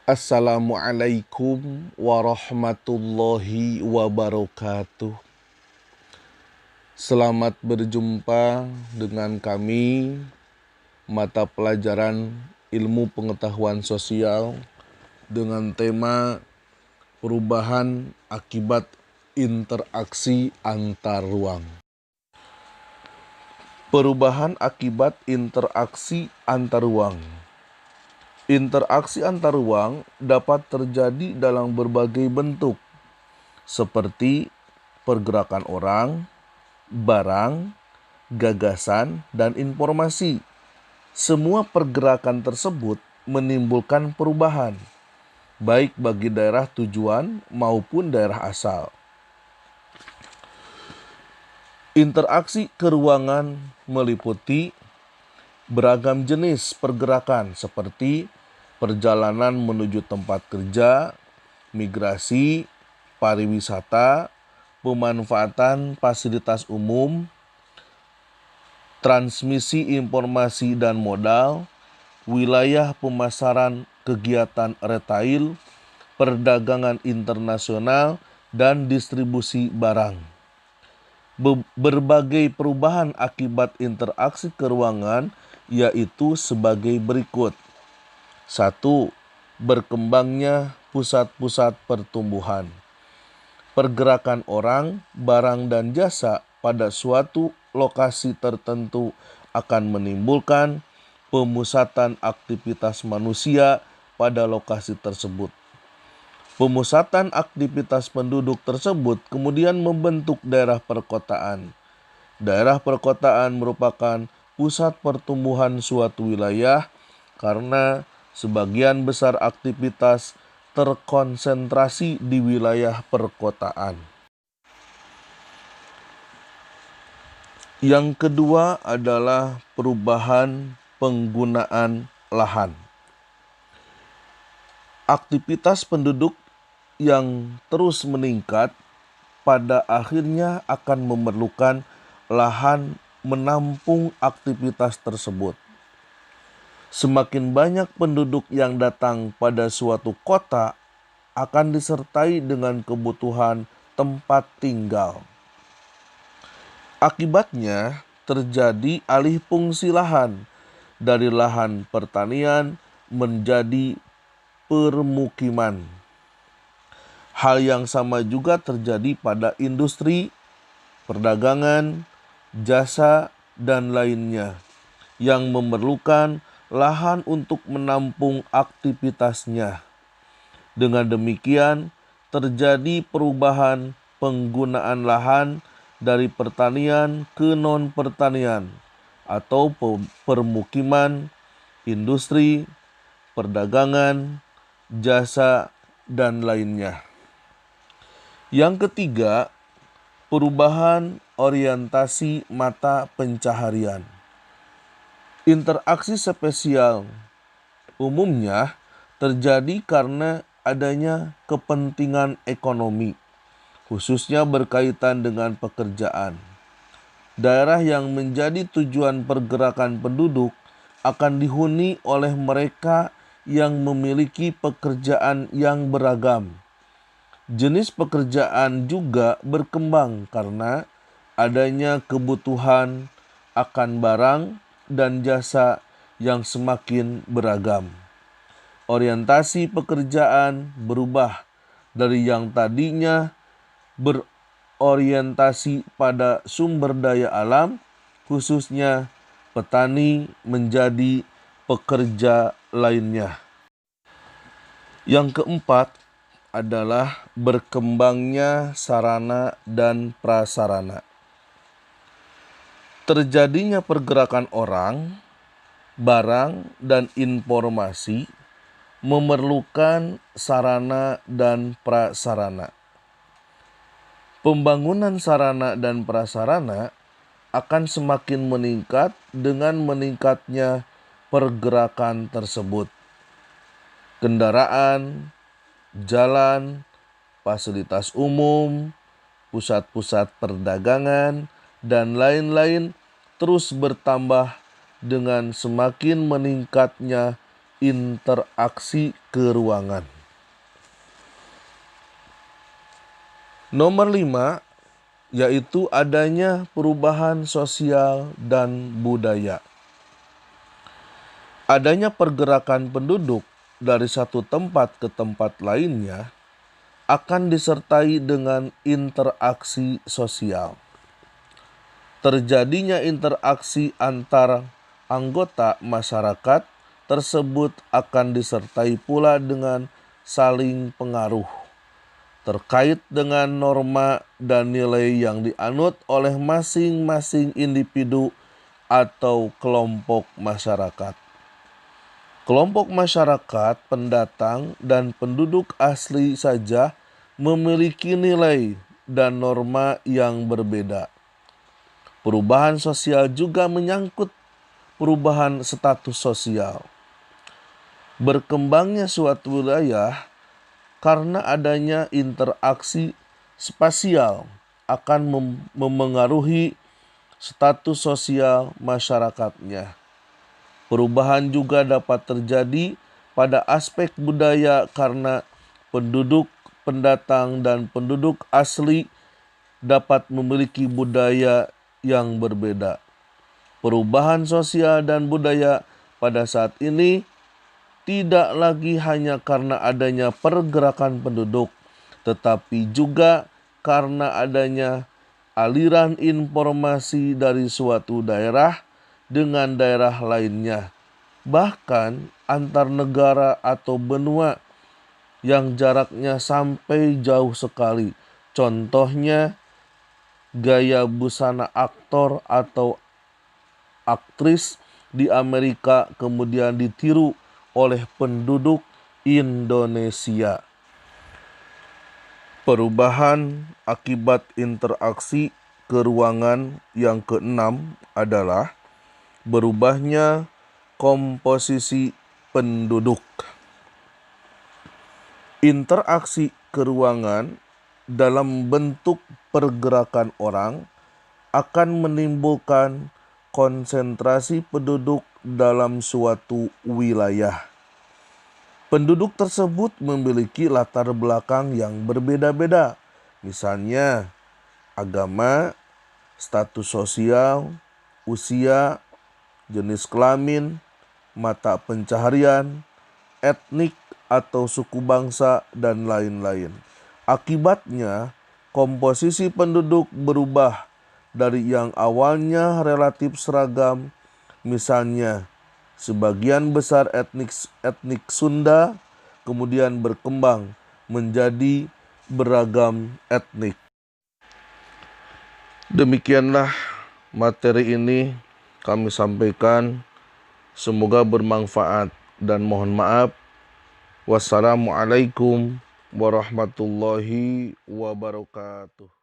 Assalamualaikum warahmatullahi wabarakatuh. Selamat berjumpa dengan kami, mata pelajaran ilmu pengetahuan sosial dengan tema perubahan akibat interaksi antar ruang. Perubahan akibat interaksi antar ruang. Interaksi antar ruang dapat terjadi dalam berbagai bentuk, seperti pergerakan orang, barang, gagasan, dan informasi. Semua pergerakan tersebut menimbulkan perubahan, baik bagi daerah tujuan maupun daerah asal. Interaksi keruangan meliputi beragam jenis pergerakan seperti perjalanan menuju tempat kerja, migrasi, pariwisata, pemanfaatan fasilitas umum, transmisi informasi dan modal, wilayah pemasaran kegiatan retail, perdagangan internasional, dan distribusi barang. Berbagai perubahan akibat interaksi keruangan yaitu sebagai berikut. 1. Berkembangnya pusat-pusat pertumbuhan. Pergerakan orang, barang, dan jasa pada suatu lokasi tertentu akan menimbulkan pemusatan aktivitas manusia pada lokasi tersebut. Pemusatan aktivitas penduduk tersebut kemudian membentuk daerah perkotaan. Daerah perkotaan merupakan pusat pertumbuhan suatu wilayah karena sebagian besar aktivitas terkonsentrasi di wilayah perkotaan. Yang kedua adalah perubahan penggunaan lahan. Aktivitas penduduk yang terus meningkat pada akhirnya akan memerlukan lahan menampung aktivitas tersebut. Semakin banyak penduduk yang datang pada suatu kota akan disertai dengan kebutuhan tempat tinggal. Akibatnya terjadi alih fungsi lahan dari lahan pertanian menjadi permukiman. Hal yang sama juga terjadi pada industri, perdagangan, jasa, dan lainnya yang memerlukan lahan untuk menampung aktivitasnya. Dengan demikian, terjadi perubahan penggunaan lahan dari pertanian ke non-pertanian atau permukiman, industri, perdagangan, jasa, dan lainnya. Yang ketiga, perubahan orientasi mata pencaharian. Interaksi spesial umumnya terjadi karena adanya kepentingan ekonomi, khususnya berkaitan dengan pekerjaan. Daerah yang menjadi tujuan pergerakan penduduk akan dihuni oleh mereka yang memiliki pekerjaan yang beragam. Jenis pekerjaan juga berkembang karena adanya kebutuhan akan barang dan jasa yang semakin beragam. Orientasi pekerjaan berubah dari yang tadinya berorientasi pada sumber daya alam, khususnya petani, menjadi pekerja lainnya. Yang keempat adalah berkembangnya sarana dan prasarana. Terjadinya pergerakan orang, barang, dan informasi memerlukan sarana dan prasarana. Pembangunan sarana dan prasarana akan semakin meningkat dengan meningkatnya pergerakan tersebut. Kendaraan, jalan, fasilitas umum, pusat-pusat perdagangan, dan lain-lain terus bertambah dengan semakin meningkatnya interaksi keruangan. Nomor 5, yaitu adanya perubahan sosial dan budaya. Adanya pergerakan penduduk dari satu tempat ke tempat lainnya akan disertai dengan interaksi sosial. Terjadinya interaksi antar anggota masyarakat tersebut akan disertai pula dengan saling pengaruh terkait dengan norma dan nilai yang dianut oleh masing-masing individu atau kelompok masyarakat. Kelompok masyarakat, pendatang, dan penduduk asli saja memiliki nilai dan norma yang berbeda. Perubahan sosial juga menyangkut perubahan status sosial. Berkembangnya suatu wilayah karena adanya interaksi spasial akan memengaruhi status sosial masyarakatnya. Perubahan juga dapat terjadi pada aspek budaya karena penduduk pendatang dan penduduk asli dapat memiliki budaya yang berbeda. Perubahan sosial dan budaya pada saat ini tidak lagi hanya karena adanya pergerakan penduduk, tetapi juga karena adanya aliran informasi dari suatu daerah dengan daerah lainnya, bahkan antar negara atau benua yang jaraknya sampai jauh sekali. Contohnya, gaya busana aktor atau aktris di Amerika kemudian ditiru oleh penduduk Indonesia. Perubahan akibat interaksi keruangan yang keenam adalah berubahnya komposisi penduduk. Interaksi keruangan dalam bentuk pergerakan orang akan menimbulkan konsentrasi penduduk dalam suatu wilayah. Penduduk tersebut memiliki latar belakang yang berbeda-beda, misalnya agama, status sosial, usia, jenis kelamin, mata pencaharian, etnik atau suku bangsa, dan lain-lain. Akibatnya, komposisi penduduk berubah dari yang awalnya relatif seragam, misalnya sebagian besar etnik Sunda, kemudian berkembang menjadi beragam etnik. Demikianlah materi ini kami sampaikan. Semoga bermanfaat dan mohon maaf. Wassalamualaikum warahmatullahi wabarakatuh.